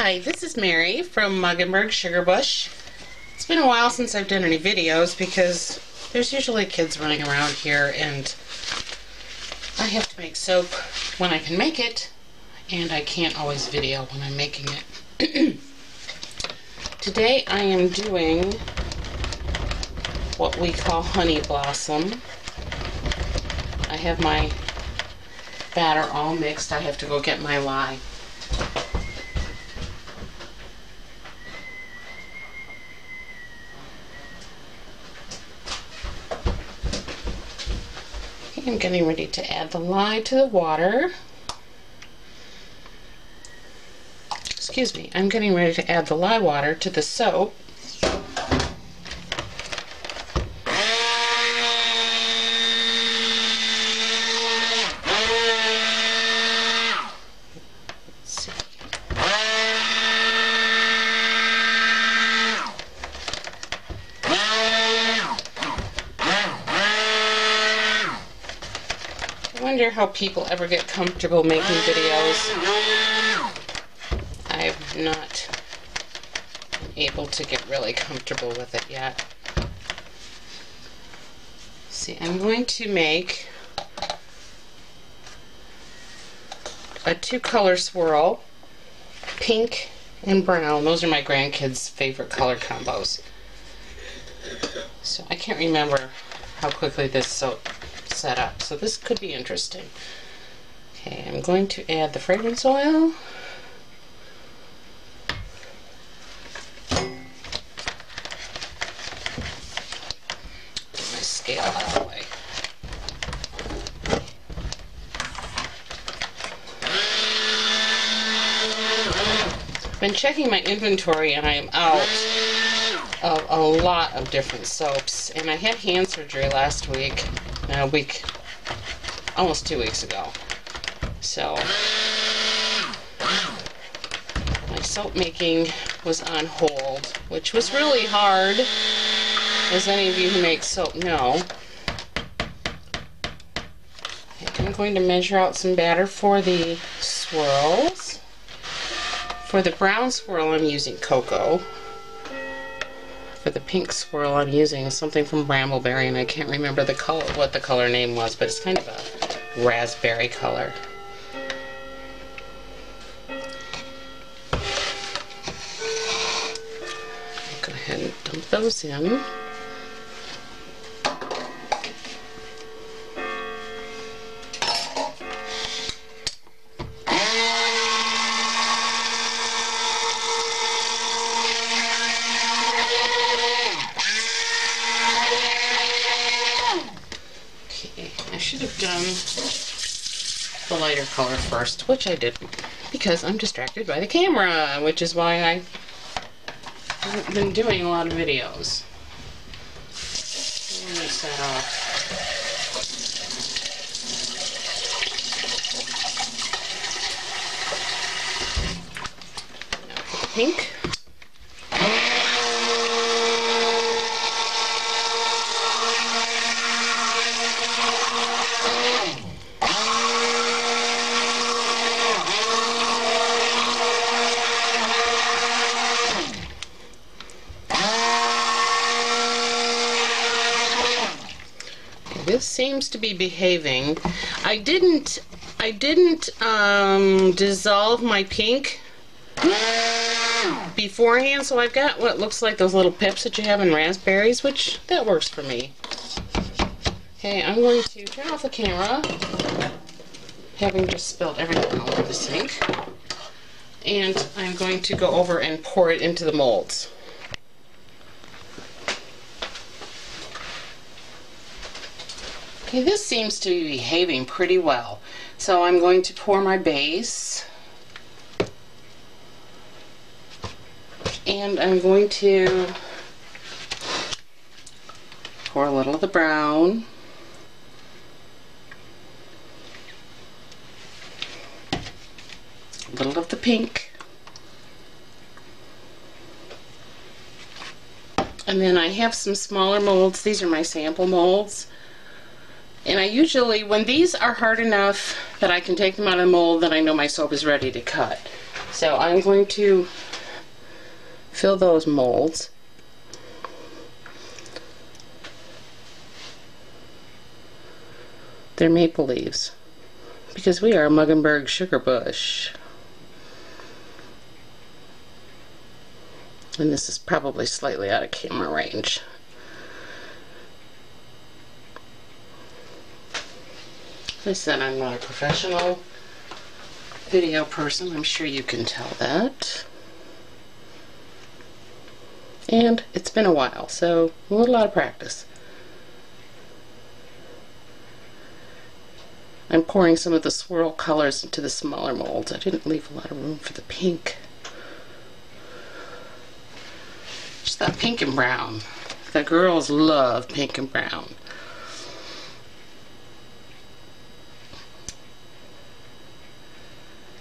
Hi, this is Mary from Muggenberg Sugar Bush. It's been a while since I've done any videos because there's usually kids running around here and I have to make soap when I can make it, and I can't always video when I'm making it. Today I am doing what we call honey blossom. I have my batter all mixed. I have to go get my lye. I'm getting ready to add the lye to the water. Excuse me, I'm getting ready to add the lye water to the soap. Let's see. I wonder how people ever get comfortable making videos. I've not been able to get really comfortable with it yet. See, I'm going to make a two-color swirl, pink and brown. Those are my grandkids' favorite color combos. So I can't remember how quickly this soap set up, so this could be interesting. Okay, I'm going to add the fragrance oil. Get my scale out of the way. I've been checking my inventory and I am out of a lot of different soaps, and I had hand surgery last week. Almost 2 weeks ago. So my soap making was on hold, which was really hard, as any of you who make soap know. I'm going to measure out some batter for the swirls. For the brown swirl, I'm using cocoa. For the pink swirl, I'm using something from Brambleberry, and I can't remember the color, what the color name was, but it's kind of a raspberry color. Go ahead and dump those in. I should have done the lighter color first, which I didn't, because I'm distracted by the camera, which is why I haven't been doing a lot of videos. Let me set off. Now for the pink. This seems to be behaving. I didn't dissolve my pink beforehand, so I've got what looks like those little pips that you have in raspberries, which that works for me. Okay, I'm going to turn off the camera, having just spilled everything all over the sink, and I'm going to go over and pour it into the molds. Okay, this seems to be behaving pretty well. So I'm going to pour my base, and I'm going to pour a little of the brown, a little of the pink, and then I have some smaller molds. These are my sample molds. And I usually, when these are hard enough that I can take them out of the mold, then I know my soap is ready to cut. So I'm going to fill those molds. They're maple leaves because we are Muggenberg Sugar Bush. And this is probably slightly out of camera range. As I said, I'm not a professional video person. I'm sure you can tell that. And it's been a while, so a little out of practice. I'm pouring some of the swirl colors into the smaller molds. I didn't leave a lot of room for the pink. Just that pink and brown. The girls love pink and brown.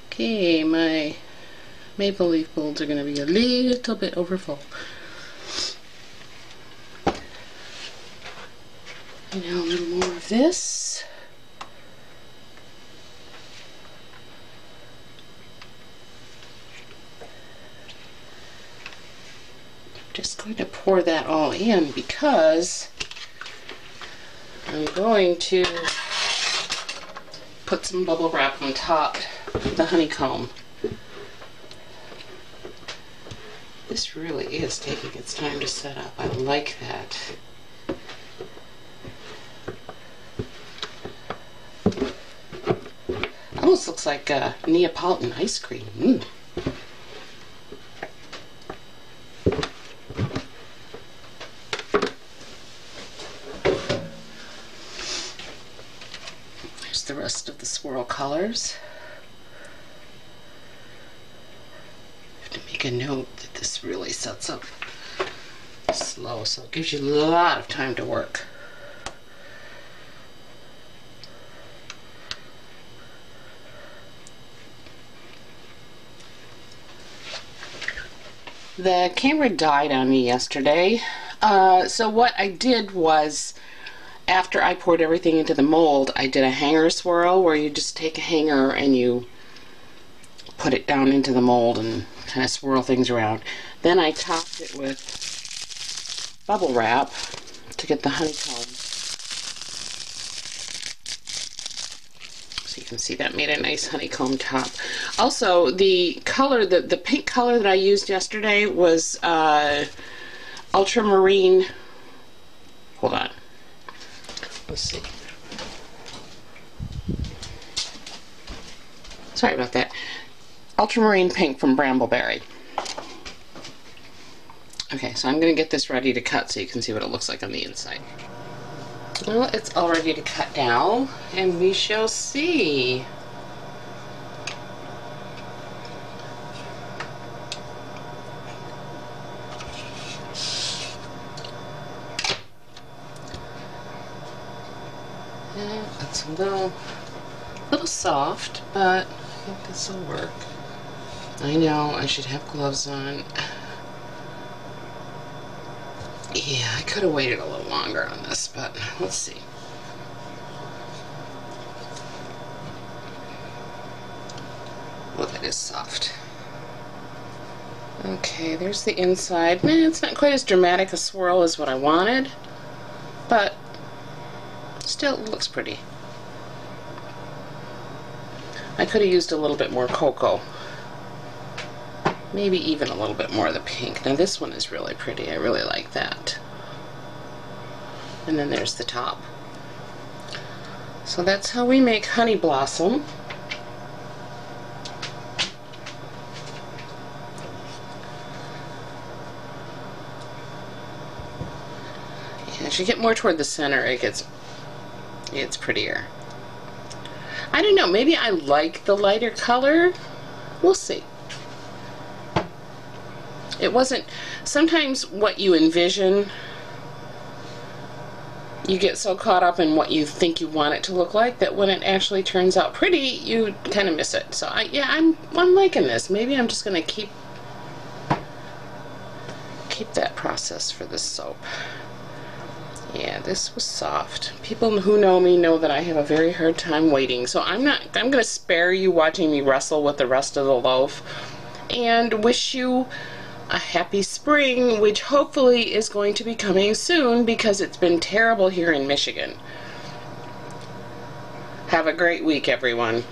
Okay, my maple leaf molds are going to be a little bit overfull. And now a little more of this. Just going to pour that all in because I'm going to put some bubble wrap on top of the honeycomb. This really is taking its time to set up. I like that. Almost looks like Neapolitan ice cream. Mm. There's the rest of the swirl colors. I have to make a note that this really sets up slow, so it gives you a lot of time to work. The camera died on me yesterday, so what I did was, after I poured everything into the mold, I did a hanger swirl where you just take a hanger and you put it down into the mold and kind of swirl things around. Then I topped it with bubble wrap to get the honeycomb. So you can see that made a nice honeycomb top. Also, the color, the pink color that I used yesterday was ultramarine. Hold on. Let's see. Sorry about that. Ultramarine pink from Brambleberry. Okay, so I'm going to get this ready to cut so you can see what it looks like on the inside. Well, it's all ready to cut now, and we shall see. Yeah, it's a little soft, but I think this will work. I know I should have gloves on. Yeah, I could have waited a little longer on this, but let's see. Oh, that is soft. Okay, there's the inside. It's not quite as dramatic a swirl as what I wanted, but still it looks pretty. I could have used a little bit more cocoa. Maybe even a little bit more of the pink. Now this one is really pretty. I really like that. And then there's the top. So that's how we make Honey Blossom. Yeah, as you get more toward the center, it gets prettier. I don't know, maybe I like the lighter color. We'll see. It wasn't, sometimes what you envision, you get so caught up in what you think you want it to look like that when it actually turns out pretty, you kind of miss it. So yeah, I'm liking this. Maybe I'm just going to keep that process for this soap. Yeah, this was soft. People who know me know that I have a very hard time waiting. So I'm going to spare you watching me wrestle with the rest of the loaf. and wish you a happy spring, which hopefully is going to be coming soon because it's been terrible here in Michigan. Have a great week, everyone.